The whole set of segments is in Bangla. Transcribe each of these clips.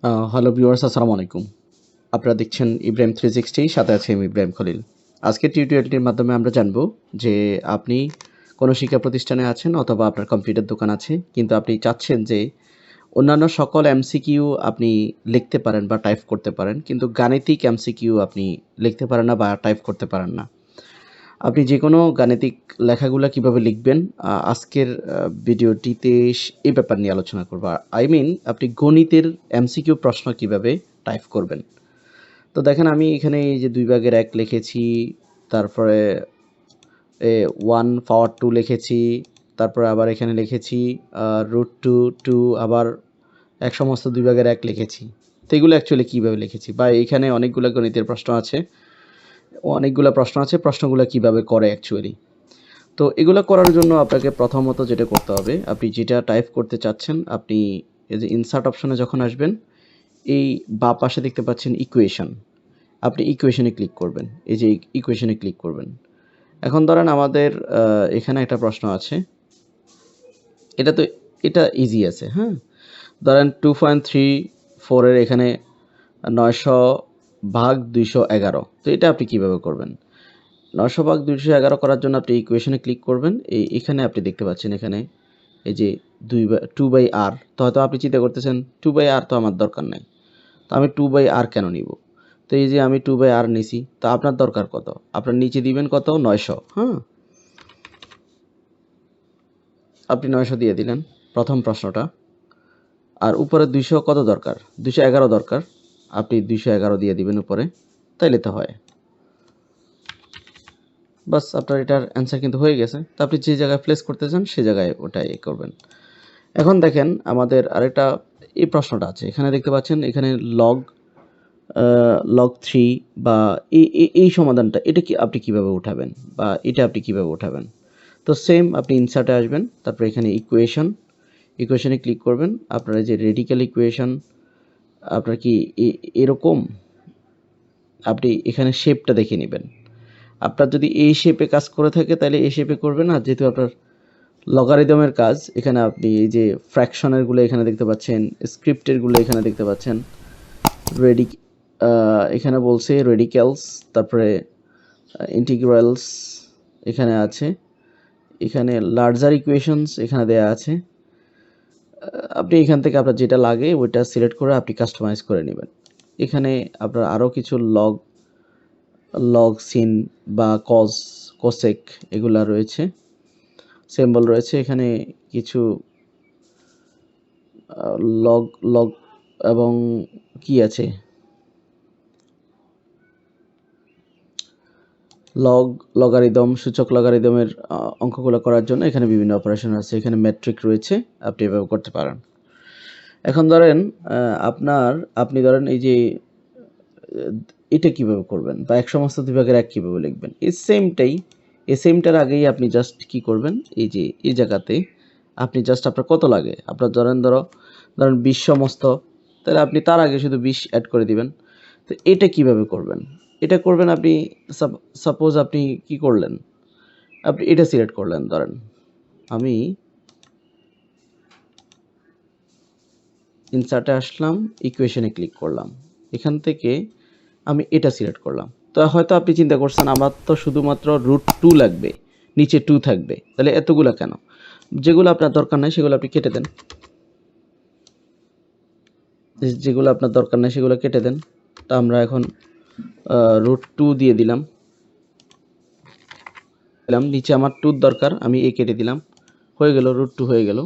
হ্যালো ভিউয়ার্স, আসসালামু আলাইকুম। আপনারা দেখছেন ইব্রাহিম 360, সাথে আছে আমি ইব্রাহিম খলিল। আজকের টিউটোরিয়ালটির মাধ্যমে আমরা জানব যে আপনি কোনো শিক্ষা প্রতিষ্ঠানে আছেন অথবা আপনার কম্পিউটার দোকান আছে, কিন্তু আপনি চাচ্ছেন যে অন্যান্য সকল এমসিকিউ আপনি লিখতে পারেন বা টাইপ করতে পারেন, কিন্তু গাণিতিক এমসিকিউ আপনি লিখতে পারেন না বা টাইপ করতে পারেন না। আপনি যেকোনো গাণিতিক লেখাগুলা কিভাবে লিখবেন, আজকের ভিডিওটিতে এই ব্যাপার নিয়ে আলোচনা করব। আপনি গণিতের এমসিকিউ প্রশ্ন কিভাবে টাইপ করবেন। তো দেখেন, আমি এখানে এই যে 2/1 লিখেছি, তারপরে 1 পাওয়ার 2 লিখেছি, তারপরে আবার এখানে লিখেছি √2 আবার এক সমস্ত 2/1 লিখেছি। তো এগুলো অ্যাকচুয়ালি কীভাবে লিখেছি, বা এখানে অনেকগুলো গণিতের প্রশ্ন আছে, প্রশ্নগুলো কিভাবে করে অ্যাকচুয়ালি। তো এগুলো করার জন্য আপনাকে প্রথমত যেটা করতে হবে, আপনি যেটা টাইপ করতে চাচ্ছেন, আপনি এই যে ইনসার্ট অপশনে যখন আসবেন, এই বাঁ পাশে দেখতে পাচ্ছেন ইকুয়েশন। আপনি ইকুয়েশনে ক্লিক করবেন, এই যে ইকুয়েশনে ক্লিক করবেন। এখন ধরেন আমাদের এখানে একটা প্রশ্ন আছে, এটা ইজি আছে, হ্যাঁ। ধরেন 2.34 এর এখানে 900/211। তো এটা আপনি কিভাবে করবেন? 900/211 করার জন্য আপনি ইকুয়েশনে ক্লিক করবেন। এখানে আপনি দেখতে পাচ্ছেন, এখানে এই যে 2/r। তো হয়তো আপনি চিন্তা করতেছেন 2/r তো আমার দরকার নাই, তো আমি 2/r কেন নিব? তো এই যে আমি 2/r নিছি, তো আপনার দরকার কত? আপনার নিচে দিবেন কত? 900, হ্যাঁ। আপনি 900 দিয়ে দিলেন প্রথম প্রশ্নটা। আর উপরে 200 কত দরকার? 211 দরকার। আপনি 211 দিয়ে দিবেন উপরে, তাইলে তো হয়। বাস, আপনার এটার অ্যান্সার কিন্তু হয়ে গেছে। তো আপনি যে জায়গায় প্লেস করতে চান সে জায়গায় ওটাই করবেন। এখন দেখেন আমাদের আরেকটা এই প্রশ্নটা আছে, এখানে দেখতে পাচ্ছেন, এখানে লগ 3 বা এই সমাধানটা, এটা কি আপনি কিভাবে উঠাবেন, বা এটা আপনি কিভাবে উঠাবেন? তো সেম, আপনি ইনসার্টে আসবেন, তারপরে এখানে ইকুয়েশনে ক্লিক করবেন। আপনার এই যে রেডিক্যাল ইকুয়েশন, আপনার কি এরকম, আপনি এখানে শেপটা দেখে নেবেন। আপনার যদি এই শেপে কাজ করে থাকে তাহলে এই শেপে করবেন, আর যেহেতু আপনার লগারিদমের কাজ, এখানে আপনি এই যে ফ্র্যাকশনেরগুলো এখানে দেখতে পাচ্ছেন, স্ক্রিপ্টেরগুলো এখানে দেখতে পাচ্ছেন, রেডিক এখানে বলছে রেডিক্যালস, তারপরে ইন্টিগ্রালস এখানে আছে, এখানে লার্জার ইকুয়েশনস এখানে দেয়া আছে। আপনি এখান থেকে আপনার যেটা লাগে ওইটা সিলেক্ট করে আপনি কাস্টমাইজ করে নেবেন। এখানে আপনার আরও কিছু লগ সিন বা কোসেক এগুলা রয়েছে, সিম্বল রয়েছে। এখানে কিছু লগ লগ এবং কি আছে, লগারিদম, সূচক লগারিদমের অঙ্কগুলো করার জন্য এখানে বিভিন্ন অপারেশন আছে। এখানে ম্যাট্রিক রয়েছে, আপনি এভাবে করতে পারেন। এখন ধরেন আপনি ধরেন এই যে এটা কিভাবে করবেন, বা এক সমস্ত 2/1 কিভাবে লিখবেন, এই সেমটার আগেই আপনি জাস্ট কি করবেন, এই যে এই জায়গাতে আপনি জাস্ট আপনার কত লাগে, আপনার ধরেন 20 সমস্ত, তাহলে আপনি তার আগে শুধু 20 অ্যাড করে দিবেন। তো এটা কিভাবে করবেন? এটা করবেন আপনি, সাপোজ আপনি কি করলেন, আপনি এটা সিলেক্ট করলেন। ধরেন আমি ইনসার্টে আসলাম, ইকুয়েশনে ক্লিক করলাম, এখান থেকে আমি এটা সিলেক্ট করলাম। তো হয়তো আপনি চিন্তা করছেন আমার তো শুধুমাত্র √2 লাগবে, নিচে 2 থাকবে, তাহলে এতগুলো কেন? যেগুলো আপনার দরকার নাই সেগুলো আপনি কেটে দেন, যেগুলো আপনার দরকার নাই সেগুলো কেটে দেন। তা আমরা এখন √2 দিয়ে দিলাম, নিচে আমার 2 দরকার, আমি কেটে দিলাম, হয়ে গেল, √2 হয়ে গেল।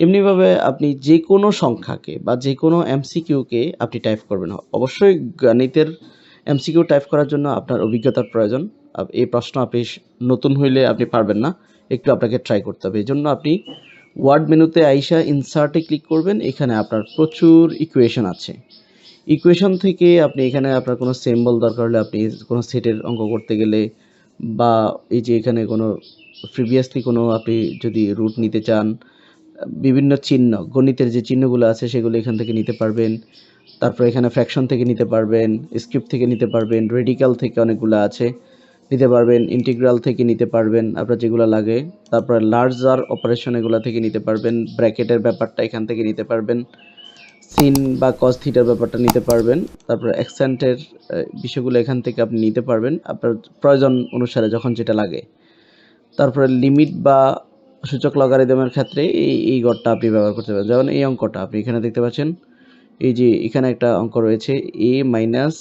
এমনিভাবে আপনি যে কোনো সংখ্যাকে বা যে কোনো এমসিকিউকে আপনি টাইপ করবেন। অবশ্যই গণিতের এমসিকিউ টাইপ করার জন্য আপনার অভিজ্ঞতার প্রয়োজন। এই প্রশ্ন আপনি নতুন হইলে আপনি পারবেন না, একটু আপনাকে ট্রাই করতে হবে। এই জন্য আপনি ওয়ার্ড মেনুতে আইসা ইনসার্টে ক্লিক করবেন। এখানে আপনার প্রচুর ইকুয়েশন আছে। ইকুয়েশন থেকে আপনি এখানে আপনার কোনো সিম্বল দরকার হলে, আপনি কোনো সেটের অঙ্ক করতে গেলে, বা এই যে এখানে কোনো প্রিভিয়াসলি কোনো আপনি যদি রুট নিতে চান, বিভিন্ন চিহ্ন, গণিতের যে চিহ্নগুলো আছে সেগুলো এখান থেকে নিতে পারবেন। তারপরে এখানে ফ্র্যাকশন থেকে নিতে পারবেন, স্ক্রিপ্ট থেকে নিতে পারবেন, রেডিক্যাল থেকে অনেকগুলো আছে নিতে পারবেন, ইন্টিগ্রাল থেকে নিতে পারবেন আপনার যেগুলো লাগে। তারপরে লার্জার অপারেশন এগুলো থেকে নিতে পারবেন, ব্র্যাকেটের ব্যাপারটা এখান থেকে নিতে পারবেন, সিন বা কস থিটার ব্যাপারটা নিতে পারবেন। তারপরে অ্যাকসেন্টের বিষয়গুলো এখান থেকে আপনি নিতে পারবেন আপনার প্রয়োজন অনুসারে যখন যেটা লাগে। তারপরে লিমিট বা সূচক লগারিদমের ক্ষেত্রে এই গড়টা আপনি ব্যবহার করতে পারেন। যেমন এই অঙ্কটা আপনি এখানে দেখতে পাচ্ছেন, এই যে এখানে একটা অঙ্ক রয়েছে a মাইনাস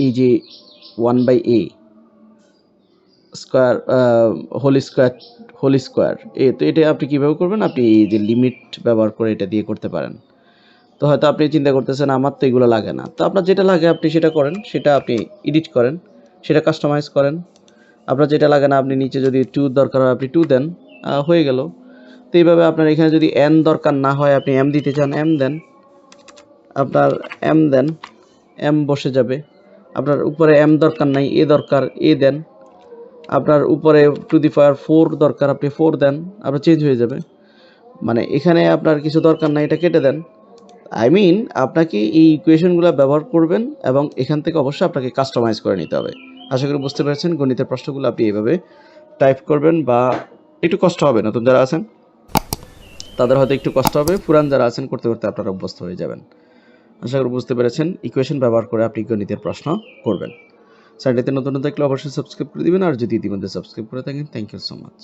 এই যে 1/a স্কোয়ার হোল স্কোয়ার তো এটা আপনি কীভাবে করবেন, আপনি এই যে লিমিট ব্যবহার করে এটা দিয়ে করতে পারেন। তো হয়তো আপনি চিন্তা করতেছেন আমার তো এগুলো লাগে না, তো আপনার যেটা লাগে আপনি সেটা করেন, সেটা আপনি এডিট করেন, সেটা কাস্টমাইজ করেন। আপনার যেটা লাগে না আপনি নিচে যদি 2 দরকার হয় আপনি 2 দেন, হয়ে গেল। তো এইভাবে আপনার এখানে যদি n দরকার না হয় আপনি m দিতে চান m দেন, আপনার m দেন, m বসে যাবে। আপনার উপরে m দরকার নাই, a দরকার a দেন। আপনার উপরে টু দি পাওয়ার 4 দরকার আপনি 4 দেন, আপনার চেঞ্জ হয়ে যাবে। মানে এখানে আপনার কিছু দরকার নাই, এটা কেটে দেন। আই মিন আপনাকে এই ইকুয়েশনগুলো ব্যবহার করবেন এবং এখান থেকে অবশ্যই আপনাকে কাস্টমাইজ করে নিতে হবে। আশা করি বুঝতে পেরেছেন। গণিতের প্রশ্নগুলো আপনি এইভাবে টাইপ করবেন, বা একটু কষ্ট হবে, নতুন যারা আছেন তাদের হয়তো একটু কষ্ট হবে, পুরান যারা আছেন করতে করতে আপনারা অভ্যস্ত হয়ে যাবেন। আশা করি বুঝতে পেরেছেন। ইকুয়েশন ব্যবহার করে আপনি গণিতের প্রশ্ন করবেন। চ্যানেলটিতে নতুন থাকলে অবশ্যই সাবস্ক্রাইব করে দিবেন, আর যদি ইতিমধ্যে সাবস্ক্রাইব করে থাকেন থ্যাংক ইউ সো মাচ।